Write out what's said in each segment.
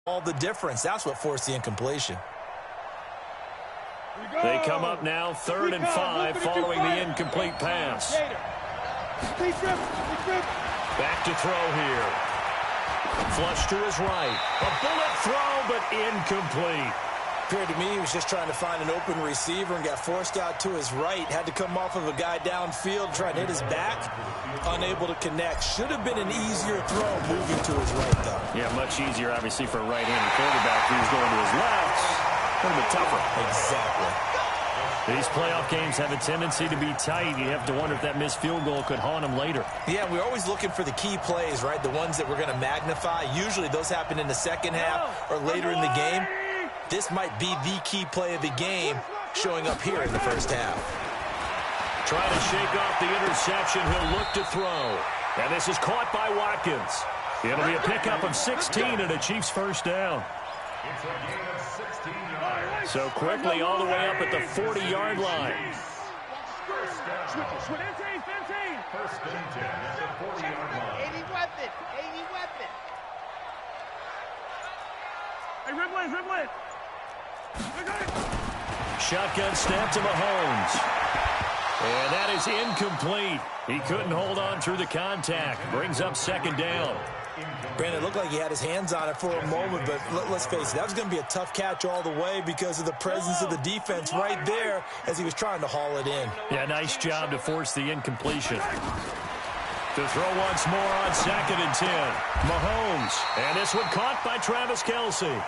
all the difference. That's what forced the incompletion. They come up now 3rd and 5 following the incomplete pass. Back to throw here. Flush to his right. A bullet throw, but incomplete. Appeared to me he was just trying to find an open receiver and got forced out to his right. Had to come off of a guy downfield, try to hit his back. Unable to connect. Should have been an easier throw moving to his right, though. Yeah, much easier, obviously, for a right-handed quarterback who's going to his left. A little bit tougher. Exactly. These playoff games have a tendency to be tight. You have to wonder if that missed field goal could haunt him later. Yeah, we're always looking for the key plays, right? The ones that we're going to magnify. Usually those happen in the second half or later in the game. This might be the key play of the game showing up here in the first half. Trying to shake off the interception. He'll look to throw. And this is caught by Watkins. It'll be a pickup of 16 and a Chiefs first down. So quickly all the way up at the 40-yard line. First and 10 at the 40-yard line. 80 weapon. 80 weapon. Hey, dribble it. Shotgun snap to Mahomes. And that is incomplete. He couldn't hold on through the contact. Brings up 2nd down. Brandon, it looked like he had his hands on it for a moment, but let's face it, that was going to be a tough catch all the way because of the presence of the defense right there as he was trying to haul it in. Yeah, nice job to force the incompletion. To throw once more on 2nd and 10. Mahomes. And this one caught by Travis Kelce.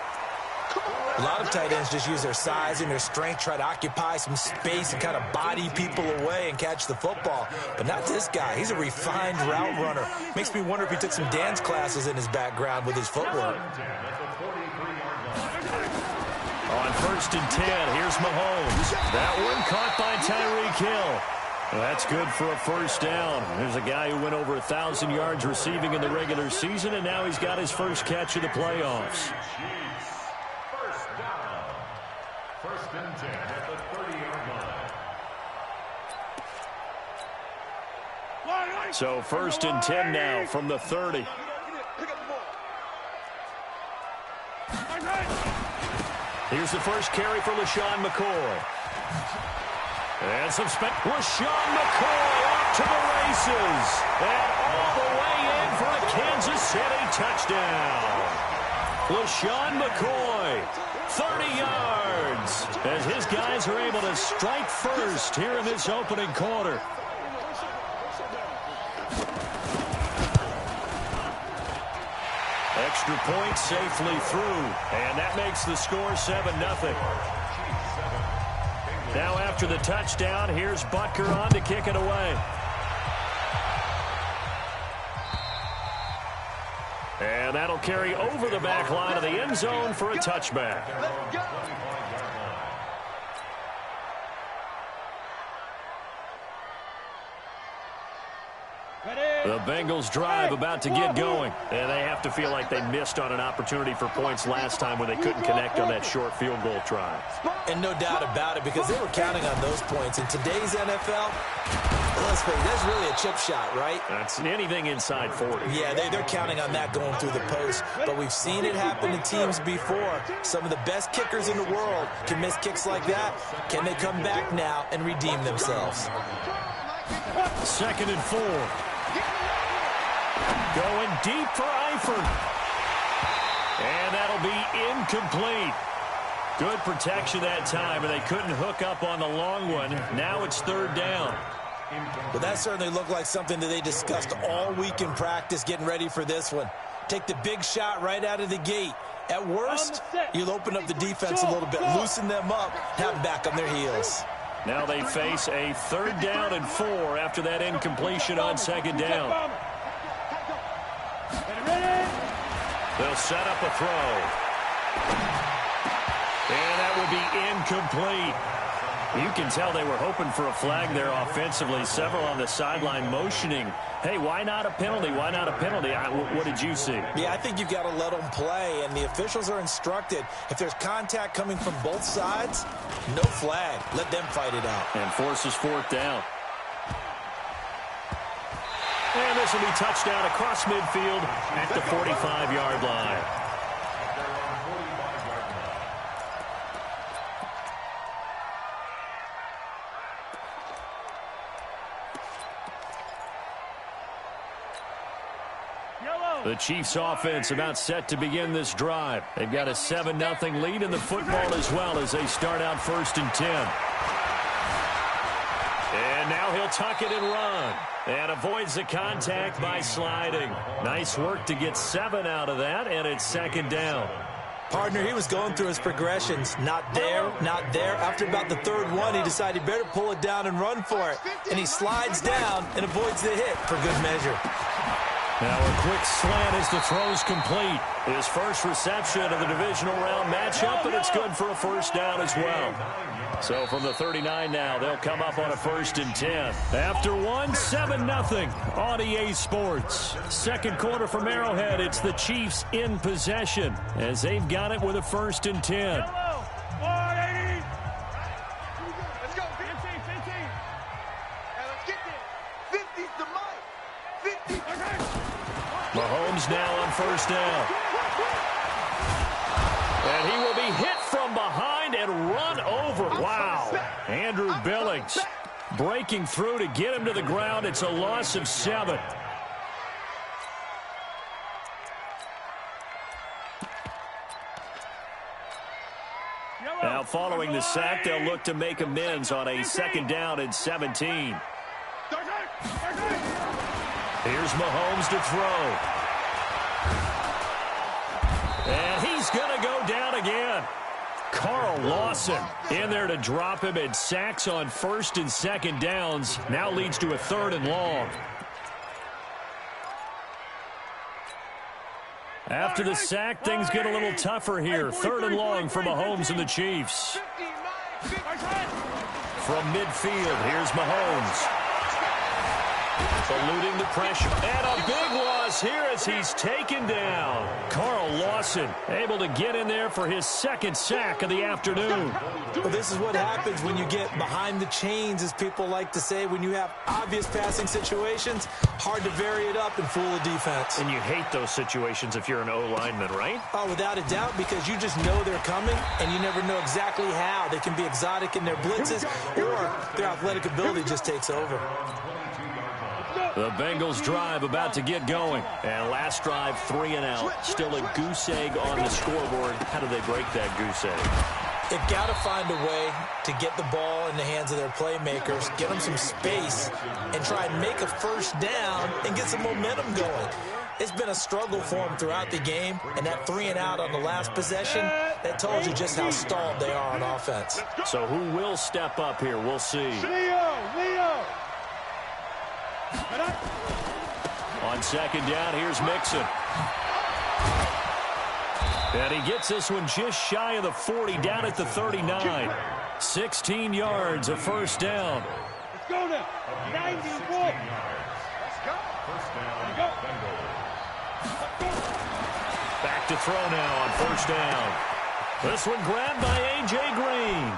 A lot of tight ends just use their size and their strength, try to occupy some space and kind of body people away and catch the football. But not this guy. He's a refined route runner. Makes me wonder if he took some dance classes in his background with his footwork. On 1st and 10, here's Mahomes. That one caught by Tyreek Hill. Well, that's good for a first down. There's a guy who went over 1,000 yards receiving in the regular season, and now he's got his first catch of the playoffs. First and 10 at the 30-yard line. So 1st and 10 now from the 30. Here's the first carry for LaShawn McCoy. And some LaShawn McCoy off to the races. And all the way in for a Kansas City touchdown. LaShawn McCoy, 30 yards, as his guys are able to strike first here in this opening quarter. Extra point safely through, and that makes the score 7-0. Now after the touchdown, here's Butker on to kick it away. And that'll carry over the back line of the end zone for a touchback. The Bengals drive about to get going. And they have to feel like they missed on an opportunity for points last time when they couldn't connect on that short field goal try. And no doubt about it, because they were counting on those points. In today's NFL, let's face it, that's really a chip shot, right? That's anything inside 40. Yeah, they're counting on that going through the post. But we've seen it happen to teams before. Some of the best kickers in the world can miss kicks like that. Can they come back now and redeem themselves? 2nd and 4. Going deep for Eifert. And that'll be incomplete. Good protection that time, and they couldn't hook up on the long one. Now it's 3rd down. Well, that certainly looked like something that they discussed all week in practice getting ready for this one. Take the big shot right out of the gate. At worst, you'll open up the defense a little bit, loosen them up, have them back on their heels. Now they face a 3rd down and 4 after that incompletion on 2nd down. They'll set up a throw. And that will be incomplete. You can tell they were hoping for a flag there offensively. Several on the sideline motioning. Hey, why not a penalty? Why not a penalty? What did you see? Yeah, I think you've got to let them play, and the officials are instructed. If there's contact coming from both sides, no flag. Let them fight it out. And forces 4th down. And this will be touchdown across midfield at the 45-yard line. The Chiefs offense about set to begin this drive. They've got a 7-0 lead in the football as well as they start out 1st and 10. And now he'll tuck it and run. And avoids the contact by sliding. Nice work to get 7 out of that, and it's 2nd down. Partner, he was going through his progressions. Not there, not there. After about the 3rd one, he decided he better pull it down and run for it. And he slides down and avoids the hit for good measure. Now a quick slant as the throw's complete. His first reception of the divisional round matchup, and it's good for a 1st down as well. So from the 39 now, they'll come up on a 1st and 10. After one, 7-0 on EA Sports. 2nd quarter from Arrowhead, it's the Chiefs in possession as they've got it with a 1st and 10. Let's go, 15. Let's get there. 50's the mic. 50. Mahomes now on 1st down. And he will be hit from behind and run over. Wow. Andrew Billings breaking through to get him to the ground. It's a loss of 7. Now following the sack, they'll look to make amends on a 2nd down and 17. Here's Mahomes to throw. And he's going to go down again. Carl Lawson in there to drop him, and sacks on 1st and 2nd downs. Now leads to a 3rd and long. After the sack, things get a little tougher here. 3rd and long for Mahomes and the Chiefs. From midfield, here's Mahomes. Eluding the pressure. And a big loss here as he's taken down. Carl Lawson able to get in there for his 2nd sack of the afternoon. Well, this is what happens when you get behind the chains, as people like to say. When you have obvious passing situations, hard to vary it up and fool the defense. And you hate those situations if you're an O-lineman, right? Oh, without a doubt, because you just know they're coming, and you never know exactly how. They can be exotic in their blitzes, or their athletic ability just takes over. The Bengals drive about to get going. And last drive, 3 and out. Still a goose egg on the scoreboard. How do they break that goose egg? They've got to find a way to get the ball in the hands of their playmakers, get them some space, and try and make a 1st down and get some momentum going. It's been a struggle for them throughout the game, and that 3 and out on the last possession, that told you just how stalled they are on offense. So who will step up here? We'll see. Leo! On 2nd down, here's Mixon. And he gets this one just shy of the 40, down at the 39. 16 yards, a 1st down. Let's go now. 91. Let's go. Back to throw now on 1st down. This one grabbed by A.J. Green.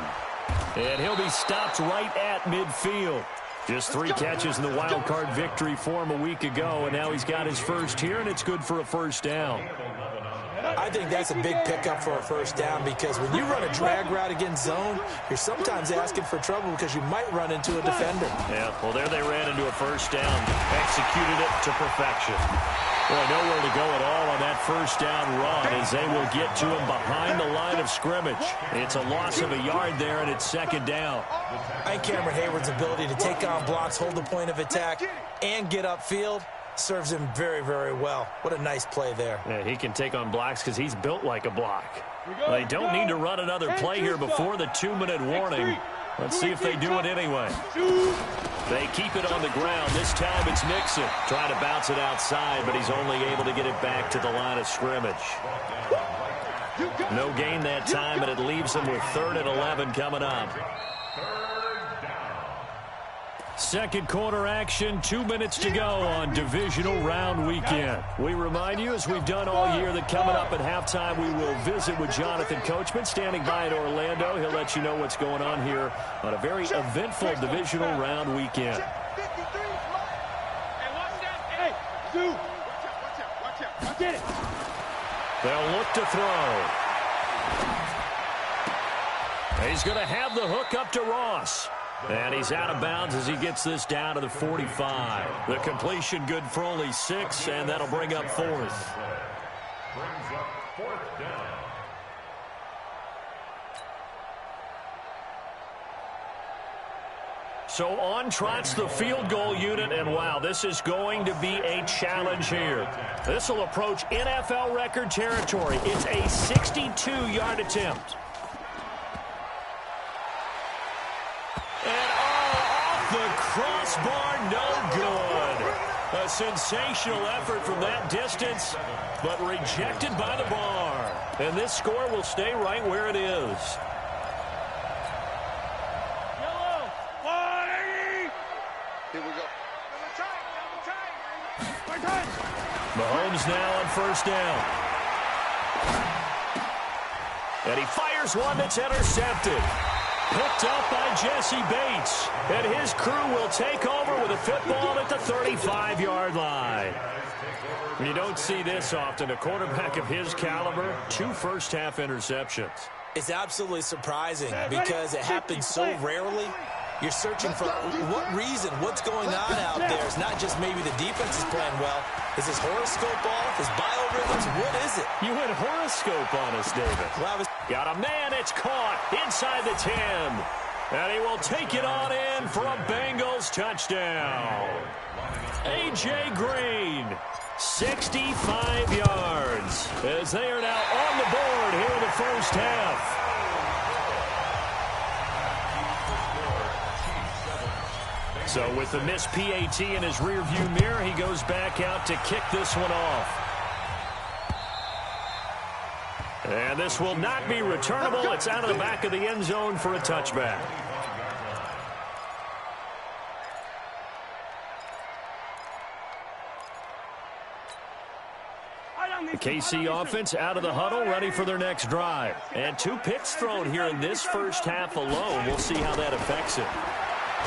And he'll be stopped right at midfield. Just 3 catches in the wild card victory for him a week ago, and now he's got his 1st here, and it's good for a 1st down. I think that's a big pickup for a 1st down, because when you run a drag route against zone, you're sometimes asking for trouble because you might run into a defender. Yeah, well, there they ran into a 1st down, executed it to perfection. Boy, nowhere to go at all on that 1st down run as they will get to him behind the line of scrimmage. It's a loss of a yard there, and it's 2nd down. I think Cameron Hayward's ability to take on blocks, hold the point of attack, and get upfield serves him very, very well. What a nice play there. Yeah, he can take on blocks because he's built like a block. They don't need to run another play here before the 2-minute warning. Let's see if they do it anyway. They keep it on the ground. This time it's Mixon trying to bounce it outside, but he's only able to get it back to the line of scrimmage. No gain that time, and it leaves them with 3rd and 11 coming up. 2nd quarter action, 2 minutes to go on Divisional Round Weekend. We remind you, as we've done all year, that coming up at halftime, we will visit with Jonathan Coachman, standing by in Orlando. He'll let you know what's going on here on a very eventful Divisional Round Weekend. Get it. They'll look to throw. He's going to have the hook up to Ross. And he's out of bounds as he gets this down to the 45. The completion good for only 6, and that'll bring up 4th. Brings up 4th down. So on trots the field goal unit, and wow, this is going to be a challenge here. This will approach NFL record territory. It's a 62-yard attempt. And off the crossbar, no good. A sensational effort from that distance, but rejected by the bar. And this score will stay right where it is. Here we go. Mahomes now on 1st down. And he fires one that's intercepted. Picked up by Jesse Bates. And his crew will take over with a football at the 35-yard line. You don't see this often. A quarterback of his caliber, 2 first-half interceptions. It's absolutely surprising because it happens so rarely. You're searching for what reason, what's going on out there. It's not just maybe the defense is playing well. Is his horoscope off? His biorhythms? What is it? You went horoscope on us, David. Well, got a man. It's caught inside the 10. And he will take it on in for a Bengals touchdown. A.J. Green, 65 yards, as they are now on the board here in the first half. So with the missed PAT in his rearview mirror, he goes back out to kick this one off. And this will not be returnable. It's out of the back of the end zone for a touchback. The KC offense out of the huddle, ready for their next drive. And 2 picks thrown here in this first half alone. We'll see how that affects it.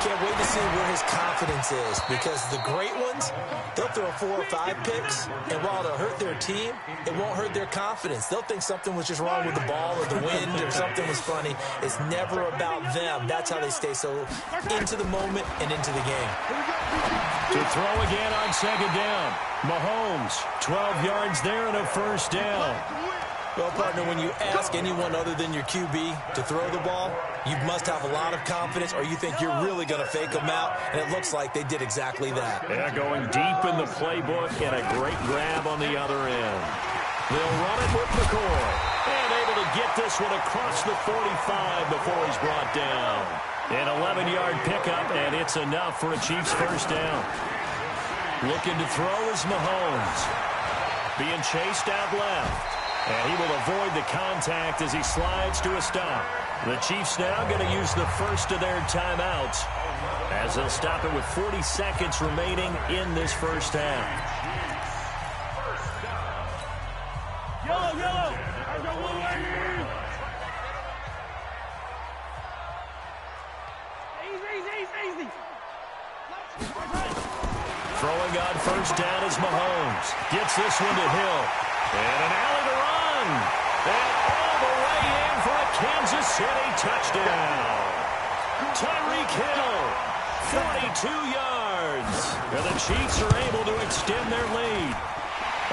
Can't wait to see where his confidence is, because the great ones, they'll throw 4 or 5 picks, and while it'll hurt their team, it won't hurt their confidence. They'll think something was just wrong with the ball or the wind or something was funny. It's never about them. That's how they stay so into the moment and into the game. To throw again on 2nd down. Mahomes, 12 yards there and a first down. Well, partner, when you ask anyone other than your QB to throw the ball, you must have a lot of confidence, or you think you're really going to fake them out, and it looks like they did exactly that. Yeah, going deep in the playbook and a great grab on the other end. They'll run it with McCoy, and able to get this one across the 45 before he's brought down. An 11-yard pickup, and it's enough for a Chiefs first down. Looking to throw is Mahomes. Being chased out left. And he will avoid the contact as he slides to a stop. The Chiefs now going to use the first of their timeouts as they'll stop it with 40 seconds remaining in this first half. Yellow. Easy. Throwing on first down is Mahomes. Gets this one to Hill. And an alley to run. And all the way in for a Kansas City touchdown. Tyreek Hill, 42 yards. And the Chiefs are able to extend their lead.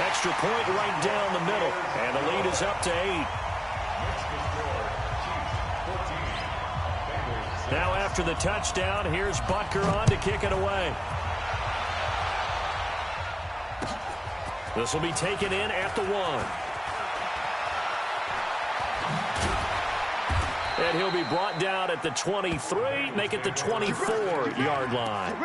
Extra point right down the middle. And the lead is up to 8. Now after the touchdown, here's Butker on to kick it away. This will be taken in at the 1. And he'll be brought down at the 23, make it the 24-yard line.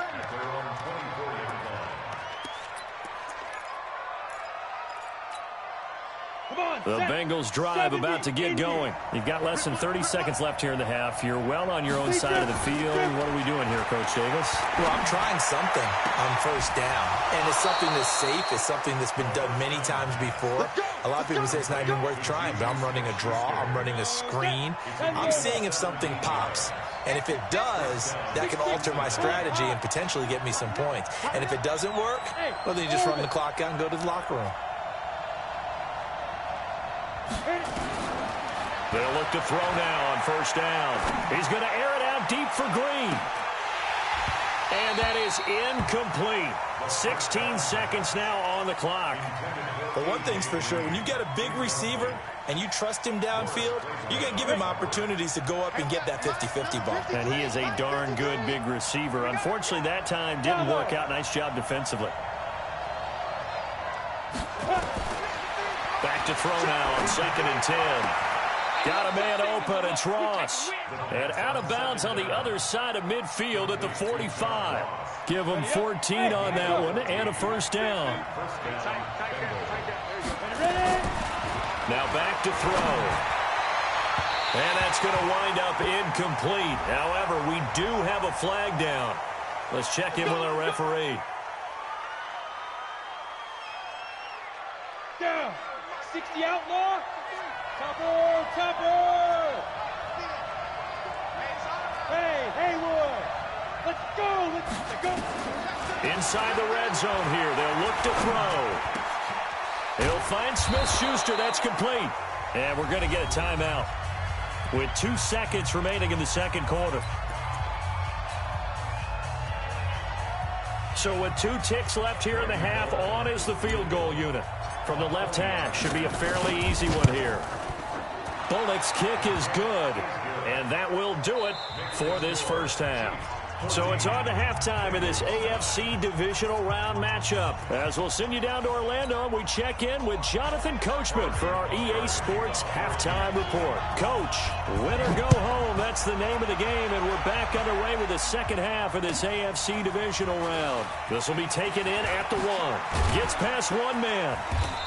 The Bengals drive about to get going. You've got less than 30 seconds left here in the half. You're well on your own side of the field. What are we doing here, Coach Davis? Well, I'm trying something on first down. And it's something that's safe. It's something that's been done many times before. A lot of people say it's not even worth trying, but I'm running a draw. I'm running a screen. I'm seeing if something pops. And if it does, that can alter my strategy and potentially get me some points. And if it doesn't work, well, then you just run the clock out and go to the locker room. They'll look to throw now on first down. He's going to air it out deep for Green. And that is incomplete. 16 seconds now on the clock. But one thing's for sure, when you get a big receiver and you trust him downfield, you're going to give him opportunities to go up and get that 50-50 ball. And he is a darn good big receiver. Unfortunately, that time didn't work out. Nice job defensively. Back to throw now on 2nd and 10. Got a man open, it's Ross. And out of bounds on the other side of midfield at the 45. Give him 14 on that one and a first down. Now back to throw. And that's going to wind up incomplete. However, we do have a flag down. Let's check in with our referee. Down. 60 outlaw. Topper, Topper. Hey, Haywood. Let's go. Inside the red zone here. They'll look to throw. He'll find Smith-Schuster. That's complete. And we're going to get a timeout with 2 seconds remaining in the second quarter. So with 2 ticks left here in the half, on is the field goal unit. From the left hash, should be a fairly easy one here. Bullock's kick is good, and that will do it for this first half. So it's on to halftime in this AFC Divisional Round matchup. As we'll send you down to Orlando, we check in with Jonathan Coachman for our EA Sports Halftime Report. Coach, win or go home, that's the name of the game, and we're back underway with the second half of this AFC Divisional Round. This will be taken in at the 1. Gets past one man,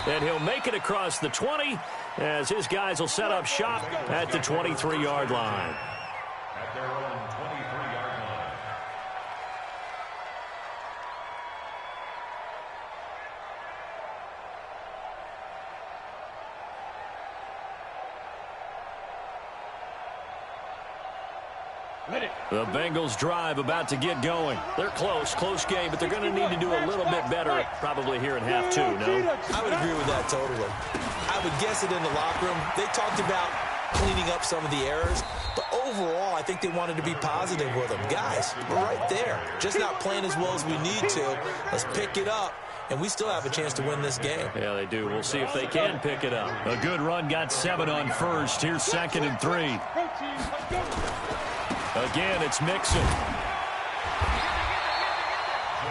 and he'll make it across the 20 as his guys will set up shop at the 23-yard line. At their own 23-yard line. The Bengals drive about to get going. They're close game, but they're going to need to do a little bit better probably here in half 2, no? I would agree with that totally. I would guess it in the locker room. They talked about cleaning up some of the errors, but overall, I think they wanted to be positive with them. Guys, we're right there. Just not playing as well as we need to. Let's pick it up, and we still have a chance to win this game. Yeah, they do. We'll see if they can pick it up. A good run got 7 on first. Here's 2nd and 3. Again, it's Mixon.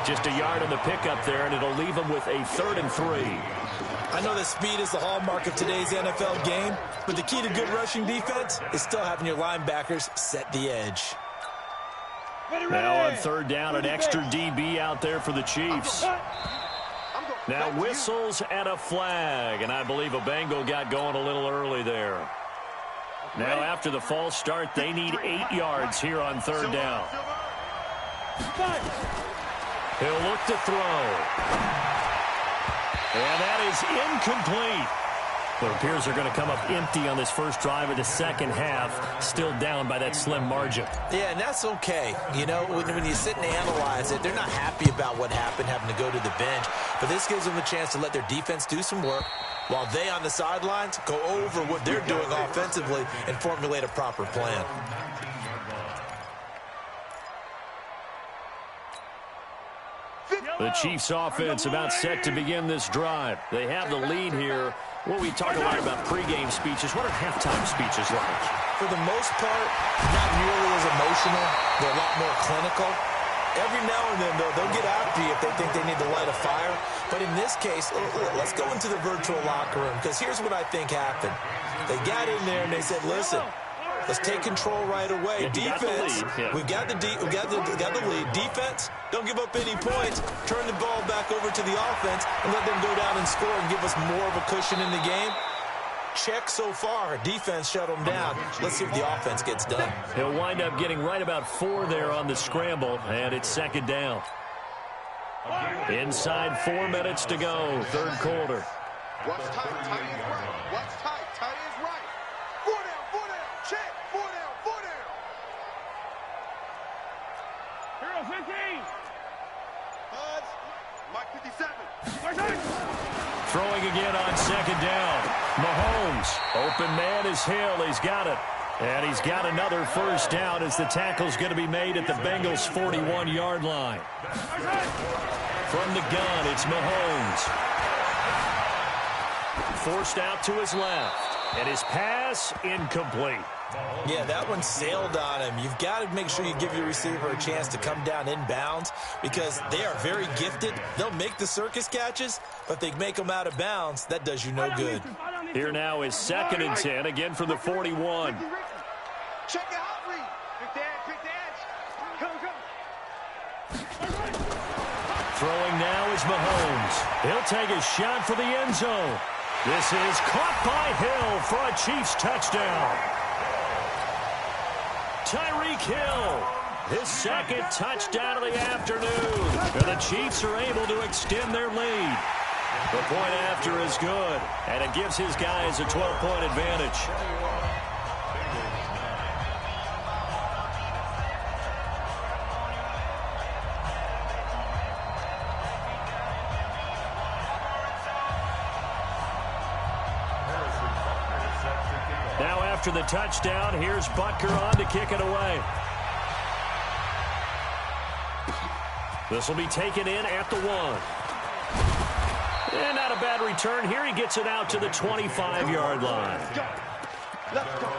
Just a yard on the pickup there, and it'll leave them with a 3rd and 3. I know that speed is the hallmark of today's NFL game, but the key to good rushing defense is still having your linebackers set the edge. Now on 3rd down, an extra DB out there for the Chiefs. Now whistles and a flag, and I believe a Bengal got going a little early there. Now after the false start, they need 8 yards here on 3rd down. He'll look to throw. And that is incomplete. It appears they're going to come up empty on this first drive of the second half, still down by that slim margin. Yeah, and that's okay. You know, when you sit and analyze it, they're not happy about what happened, having to go to the bench. But this gives them a chance to let their defense do some work while they on the sidelines go over what they're doing offensively and formulate a proper plan. The Chiefs offense about set to begin this drive. They have the lead here. Well, we talk a lot about pregame speeches. What are halftime speeches like? For the most part, not nearly as emotional. They're a lot more clinical. Every now and then, though, they'll get after you if they think they need to light a fire. But in this case, let's go into the virtual locker room, because here's what I think happened. They got in there and they said, listen, let's take control right away. Defense, we've got the lead. Defense, don't give up any points. Turn the ball back over to the offense and let them go down and score and give us more of a cushion in the game. Check so far. Defense shut them down. Let's see if the offense gets done. He'll wind up getting right about 4 there on the scramble, and it's 2nd down. Inside 4 minutes to go, 3rd quarter. What's tight? Tight is right. What's tight? Tight is right. 4 down. Check. 4 down. Hero 15. Mike 57. Throwing again on second down. Mahomes. Open man is Hill. He's got it. And he's got another first down as the tackle's going to be made at the Bengals' 41-yard line. From the gun, it's Mahomes. Forced out to his left. And his pass incomplete. Yeah, that one sailed on him. You've got to make sure you give your receiver a chance to come down inbounds because they are very gifted. They'll make the circus catches, but they make them out of bounds. That does you no good. Here now is 2nd and 10, again from the 41. Check it out, Reed. Quick dance. Come. Throwing now is Mahomes. He'll take a shot for the end zone. This is caught by Hill for a Chiefs touchdown. Tyreek Hill, his 2nd touchdown of the afternoon. And the Chiefs are able to extend their lead. The point after is good, and it gives his guys a 12-point advantage. Now after the touchdown, here's Butker on to kick it away. This will be taken in at the 1. And not a bad return here. He gets it out to the 25-yard line. Let's go.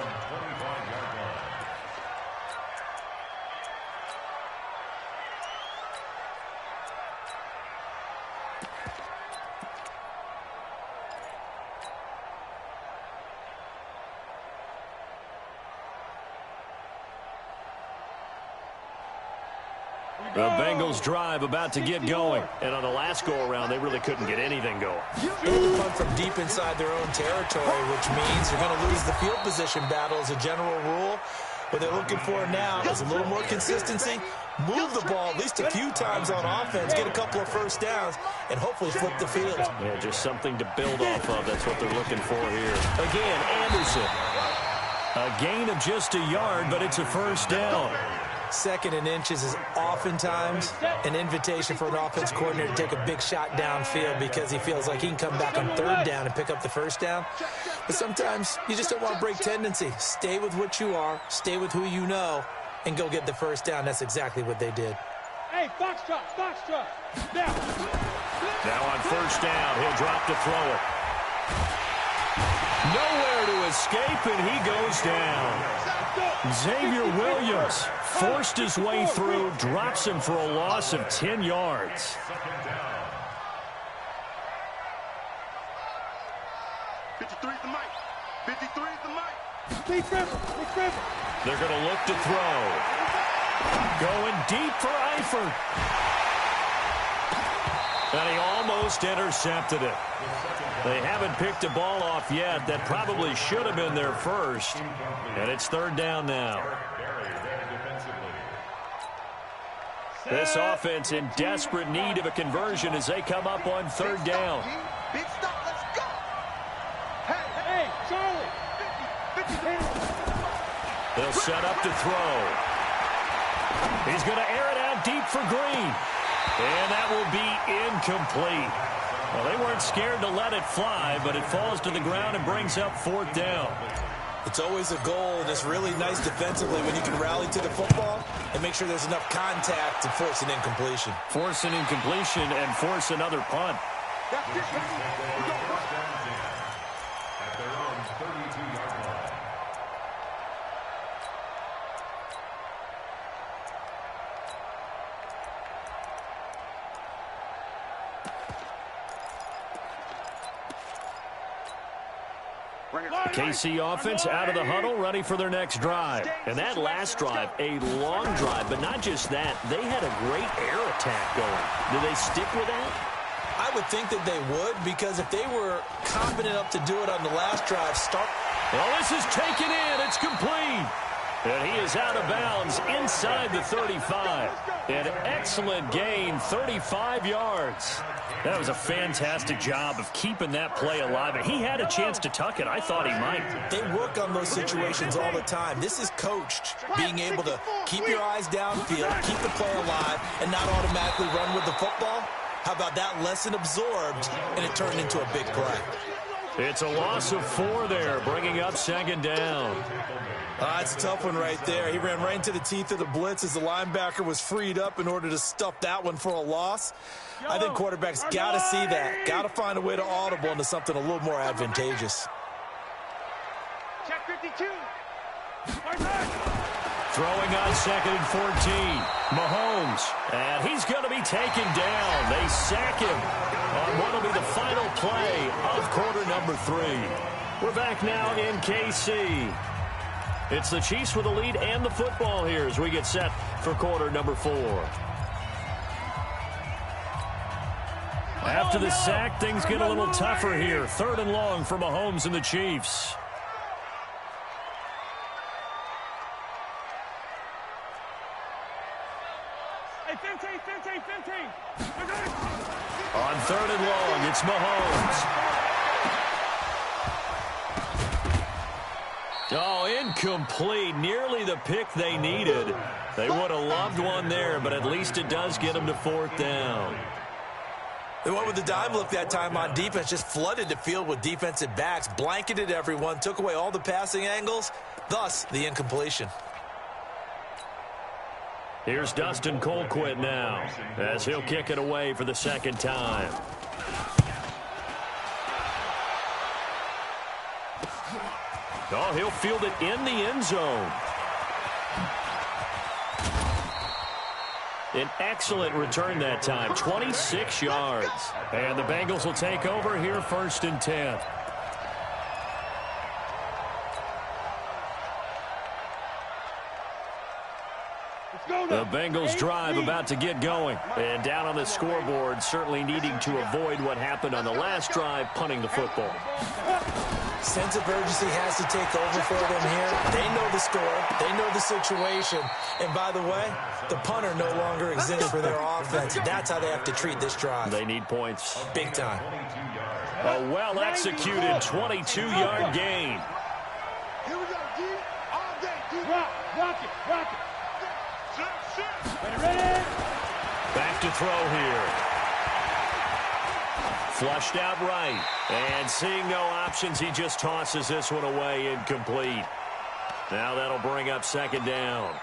The Bengals drive about to get going. And on the last go-around, they really couldn't get anything going. They had to punt from deep inside their own territory, which means you're going to lose the field position battle as a general rule. What they're looking for now is a little more consistency, move the ball at least a few times on offense, get a couple of first downs, and hopefully flip the field. Yeah, just something to build off of. That's what they're looking for here. Again, Anderson. A gain of just a yard, but it's a first down. 2nd and inches is oftentimes an invitation for an offense coordinator to take a big shot downfield because he feels like he can come back on 3rd down and pick up the first down. But sometimes you just don't want to break tendency. Stay with what you are, stay with who you know, and go get the first down. That's exactly what they did. Hey, foxtrot. Now on first down, he'll drop to throw it. Nowhere to escape, and he goes down. Xavier Williams forced his way through, drops him for a loss of 10 yards. They're going to look to throw. Going deep for Eifert. And he almost intercepted it. They haven't picked a ball off yet. That probably should have been their first. And it's 3rd down now. This offense in desperate need of a conversion as they come up on 3rd down. Big stop, let's go. Hey, Charlie. They'll set up to throw. He's going to air it out deep for Green. And that will be incomplete. Well, they weren't scared to let it fly, but it falls to the ground and brings up 4th down. It's always a goal, and it's really nice defensively when you can rally to the football and make sure there's enough contact to force an incompletion. Force an incompletion and force another punt. At their own 32-yard line. KC offense out of the huddle, ready for their next drive. And that last drive, a long drive, but not just that. They had a great air attack going. Do they stick with that? I would think that they would, because if they were confident enough to do it on the last drive, Well, this is taken in. It's complete. And he is out of bounds inside the 35. An excellent gain, 35 yards. That was a fantastic job of keeping that play alive. And he had a chance to tuck it. I thought he might. They work on those situations all the time. This is coached, being able to keep your eyes downfield, keep the play alive, and not automatically run with the football. How about that lesson absorbed, and it turned into a big play? It's a loss of 4 there, bringing up second down. It's a tough one right there. He ran right into the teeth of the blitz as the linebacker was freed up in order to stuff that one for a loss. I think quarterbacks got to see that. Got to find a way to audible into something a little more advantageous. Check 52. Throwing on second and 14. Mahomes. And he's going to be taken down. They sack him on what will be the final play of quarter number 3. We're back now in KC. It's the Chiefs with the lead and the football here as we get set for quarter number 4. After the sack, things get a little tougher here. 3rd and long for Mahomes and the Chiefs. Hey, 15. On 3rd and long, it's Mahomes. Oh, incomplete. Nearly the pick they needed. They would have loved one there, but at least it does get them to 4th down. They went with the dime look that time on defense, just flooded the field with defensive backs, blanketed everyone, took away all the passing angles, thus the incompletion. Here's Dustin Colquitt now as he'll kick it away for the 2nd time. Oh, he'll field it in the end zone. An excellent return that time, 26 yards. And the Bengals will take over here 1st and 10. The Bengals drive about to get going. And down on the scoreboard, certainly needing to avoid what happened on the last drive, punting the football. Sense of urgency has to take over for them here. They know the score. They know the situation. And by the way, the punter no longer exists for their offense. That's how they have to treat this drive. They need points. Big time. A well-executed 22-yard gain. Here we go, D. All day, D. Rock it. Ready. Back to throw here. Flushed out right. And seeing no options, he just tosses this one away, incomplete. Now that'll bring up 2nd down.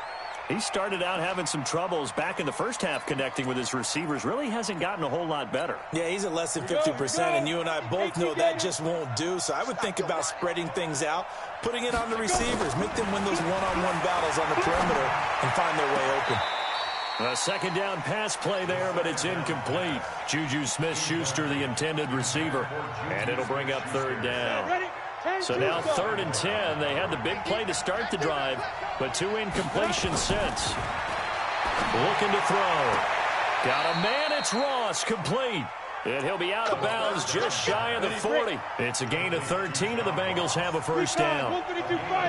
He started out having some troubles back in the first half connecting with his receivers. Really hasn't gotten a whole lot better. Yeah, he's at less than 50%, and you and I both know that just won't do. So I would think about spreading things out, putting it on the receivers, make them win those one-on-one battles on the perimeter and find their way open. A 2nd down pass play there, but it's incomplete. Juju Smith-Schuster, the intended receiver. And it'll bring up 3rd down. So now 3rd and 10. They had the big play to start the drive, but 2 incompletions since. Looking to throw. Got a man, it's Ross, complete. And he'll be out of bounds just shy of the 40. It's a gain of 13, and the Bengals have a 1st down.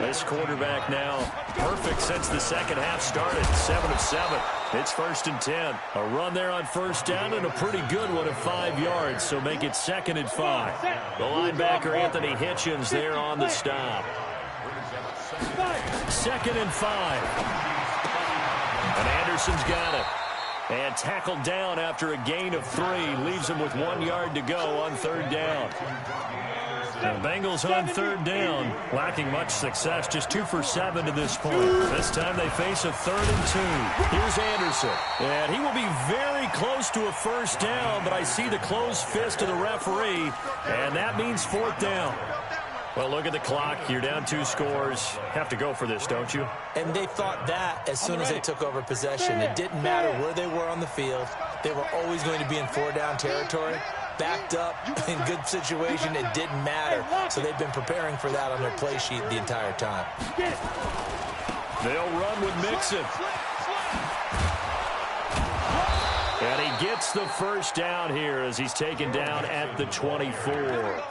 This quarterback now perfect since the second half started, 7 of 7. It's 1st and 10. A run there on 1st down and a pretty good one of 5 yards, so make it 2nd and 5. The linebacker, Anthony Hitchens, there on the stop. 2nd and 5. And Anderson's got it. And tackled down after a gain of 3. Leaves him with 1 yard to go on 3rd down. The Bengals on 3rd down, lacking much success, just 2 for 7 to this point. This time they face a 3rd and 2. Here's Anderson. And he will be very close to a 1st down, but I see the closed fist of the referee, and that means 4th down. Well, look at the clock. You're down 2 scores. Have to go for this, don't you? And they thought that as soon as they took over possession. It didn't matter where they were on the field. They were always going to be in 4-down territory. Backed up, in good situation, it didn't matter. So they've been preparing for that on their play sheet the entire time. They'll run with Mixon. And he gets the 1st down here as he's taken down at the 24.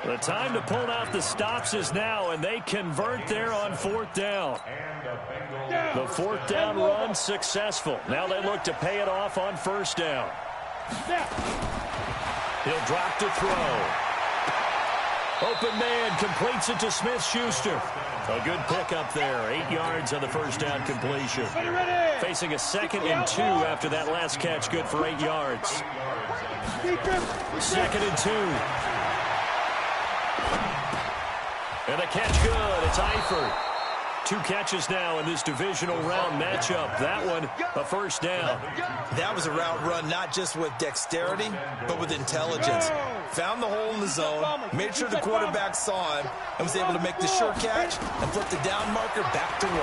The time to pull out the stops is now, and they convert there on 4th down. The 4th down run successful. Now they look to pay it off on 1st down. He'll drop to throw. Open man completes it to Smith-Schuster. A good pickup there. 8 yards on the 1st down completion. Facing a 2nd and 2 after that last catch, good for 8 yards. Second and 2. And a catch good. It's Eifert. 2 catches now in this divisional round matchup. That one, a first down. That was a route run not just with dexterity, but with intelligence. Found the hole in the zone, made sure the quarterback saw him, and was able to make the sure catch and flip the down marker back to 1.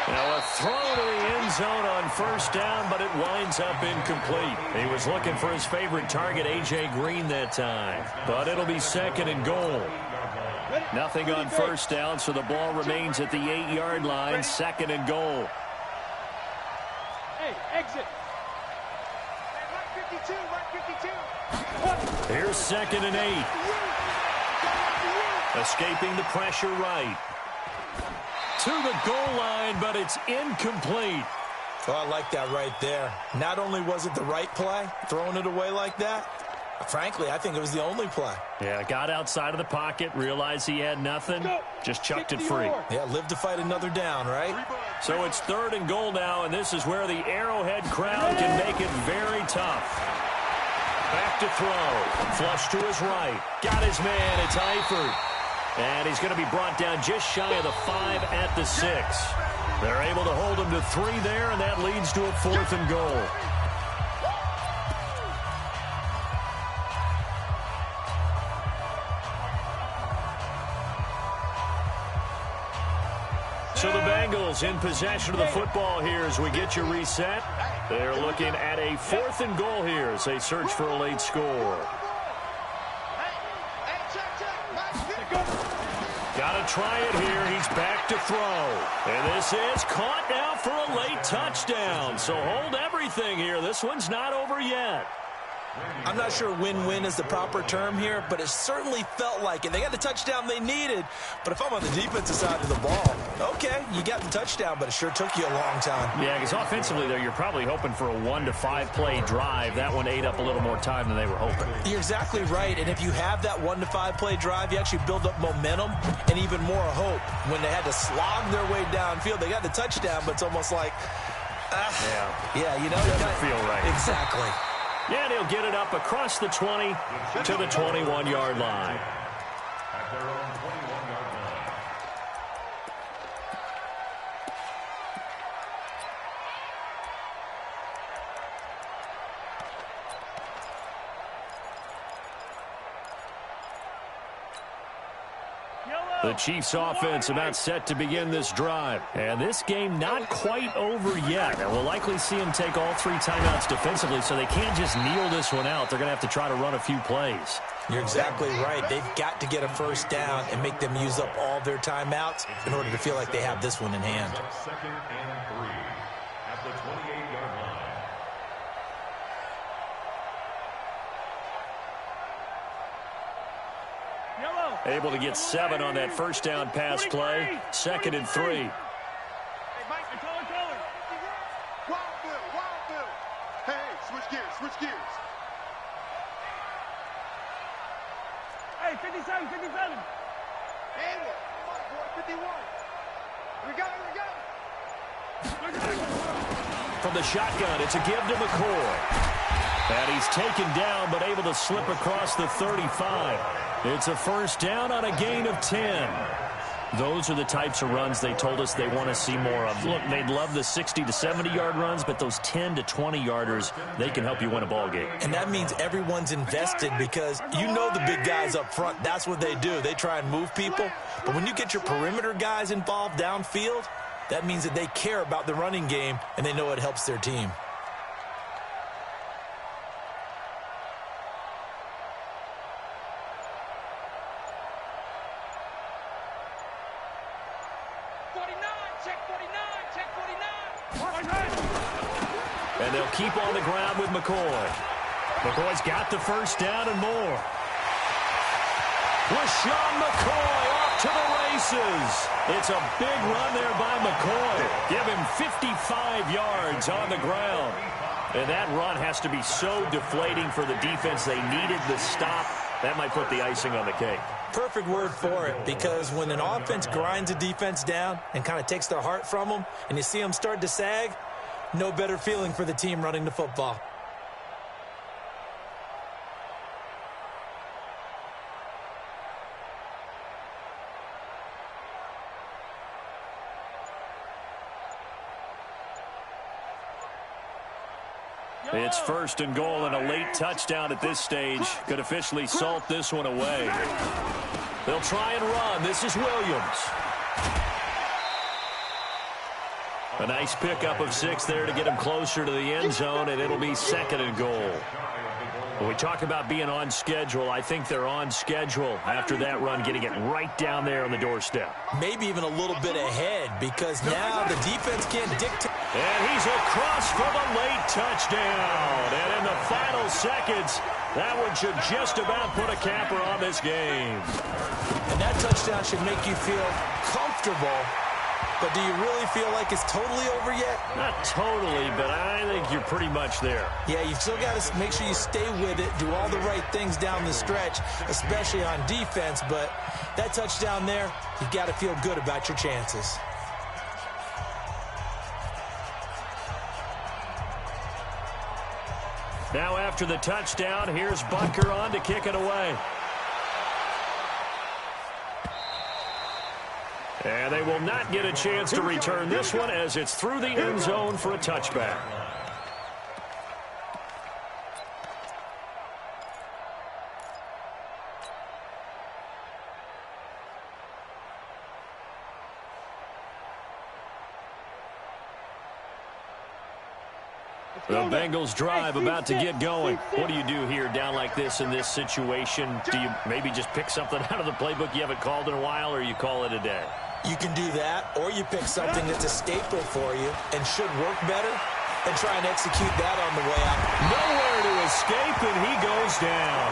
Now a throw to the end zone on first down, but it winds up incomplete. He was looking for his favorite target, A.J. Green, that time. But it'll be second and goal. Nothing on first down, so the ball remains at the 8-yard line, second and goal. Hey, exit. 152. Here's second and 8. Escaping the pressure right. To the goal line, but it's incomplete. Oh, I like that right there. Not only was it the right play, throwing it away like that, frankly, I think it was the only play. Yeah, got outside of the pocket, realized he had nothing, just chucked it free. Yeah, live to fight another down, right? So it's third and goal now, and this is where the Arrowhead crowd can make it very tough. Back to throw. Flush to his right. Got his man. It's Eifert. And he's going to be brought down just shy of the 5 at the 6. They're able to hold him to 3 there, and that leads to a 4th and goal. So the Bengals in possession of the football here as we get you reset. They're looking at a 4th and goal here as they search for a late score. Got to try it here. He's back to throw. And this is caught now for a late touchdown. So hold everything here. This one's not over yet. I'm not sure win-win is the proper term here, but it certainly felt like it. They got the touchdown they needed, but if I'm on the defensive side of the ball, okay, you got the touchdown, but it sure took you a long time. Yeah, because offensively, though, you're probably hoping for a 1 to 5 play drive. That one ate up a little more time than they were hoping. You're exactly right, and if you have that 1 to 5 play drive, you actually build up momentum and even more hope. When they had to slog their way downfield, they got the touchdown, but it's almost like, yeah, you know, doesn't feel right. Exactly. Yeah, and he'll get it up across the 20 to the 21-yard line. At their own 21-yard line. The Chiefs offense about set to begin this drive. And this game not quite over yet. And we'll likely see them take all 3 timeouts defensively, so they can't just kneel this one out. They're going to have to try to run a few plays. You're exactly right. They've got to get a first down and make them use up all their timeouts in order to feel like they have this one in hand. Second and 3 at the 28-yard line. Able to get 7 on that first down pass play. Second and 3. Hey, Mike, control. Wild Bill. Hey, switch gears. Hey, 57. And what? Come on, boy, 51. We got it. From the shotgun, it's a give to McCoy. And he's taken down, but able to slip across the 35. It's a first down on a gain of 10. Those are the types of runs they told us they want to see more of. Look, they'd love the 60 to 70-yard runs, but those 10 to 20-yarders, they can help you win a ball game. And that means everyone's invested because you know the big guys up front, that's what they do. They try and move people. But when you get your perimeter guys involved downfield, that means that they care about the running game and they know it helps their team. And they'll keep on the ground with McCoy. McCoy's got the first down and more. LaShawn McCoy off to the races. It's a big run there by McCoy. Give him 55 yards on the ground. And that run has to be so deflating for the defense. They needed the stop. That might put the icing on the cake. Perfect word for it, because when an offense grinds a defense down and kind of takes their heart from them, and you see them start to sag, no better feeling for the team running the football. It's first and goal, and a late touchdown at this stage could officially salt this one away. They'll try and run. This is Williams. A nice pickup of 6 there to get him closer to the end zone, and it'll be second and goal. When we talk about being on schedule, I think they're on schedule after that run, getting it right down there on the doorstep. Maybe even a little bit ahead, because now the defense can't dictate. And he's across for the late touchdown. And in the final seconds, that one should just about put a capper on this game. And that touchdown should make you feel comfortable. But do you really feel like it's totally over yet? Not totally, but I think you're pretty much there. Yeah, you've still got to make sure you stay with it, do all the right things down the stretch, especially on defense. But that touchdown there, you've got to feel good about your chances. Now after the touchdown, here's Butker on to kick it away. And they will not get a chance to return this one as it's through the end zone for a touchback. The Bengals drive about to get going. What do you do here down like this in this situation? Do you maybe just pick something out of the playbook you haven't called in a while, or you call it a day? You can do that, or you pick something that's a staple for you and should work better and try and execute that on the way out. Nowhere to escape, and he goes down.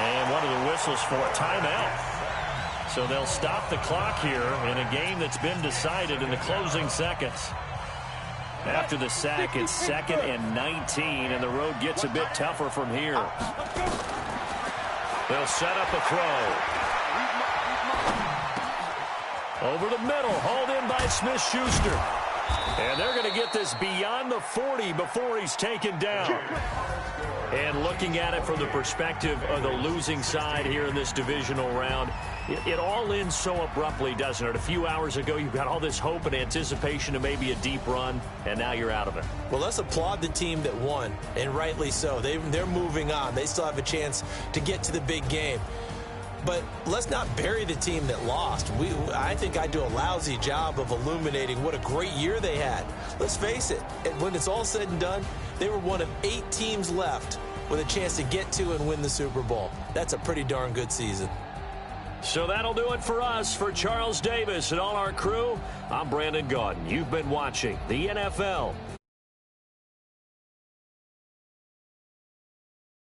And one of the whistles for a timeout. So they'll stop the clock here in a game that's been decided in the closing seconds. After the sack, it's 2nd and 19, and the road gets a bit tougher from here. They'll set up a throw. Over the middle, hauled in by Smith-Schuster. And they're going to get this beyond the 40 before he's taken down. And looking at it from the perspective of the losing side here in this divisional round, it all ends so abruptly, doesn't it? A few hours ago, you've got all this hope and anticipation of maybe a deep run, and now you're out of it. Well, let's applaud the team that won, and rightly so. They're moving on. They still have a chance to get to the big game. But let's not bury the team that lost. I think I do a lousy job of illuminating what a great year they had. Let's face it, when it's all said and done, they were one of 8 teams left with a chance to get to and win the Super Bowl. That's a pretty darn good season. So that'll do it for us. For Charles Davis and all our crew, I'm Brandon Gaudin. You've been watching the NFL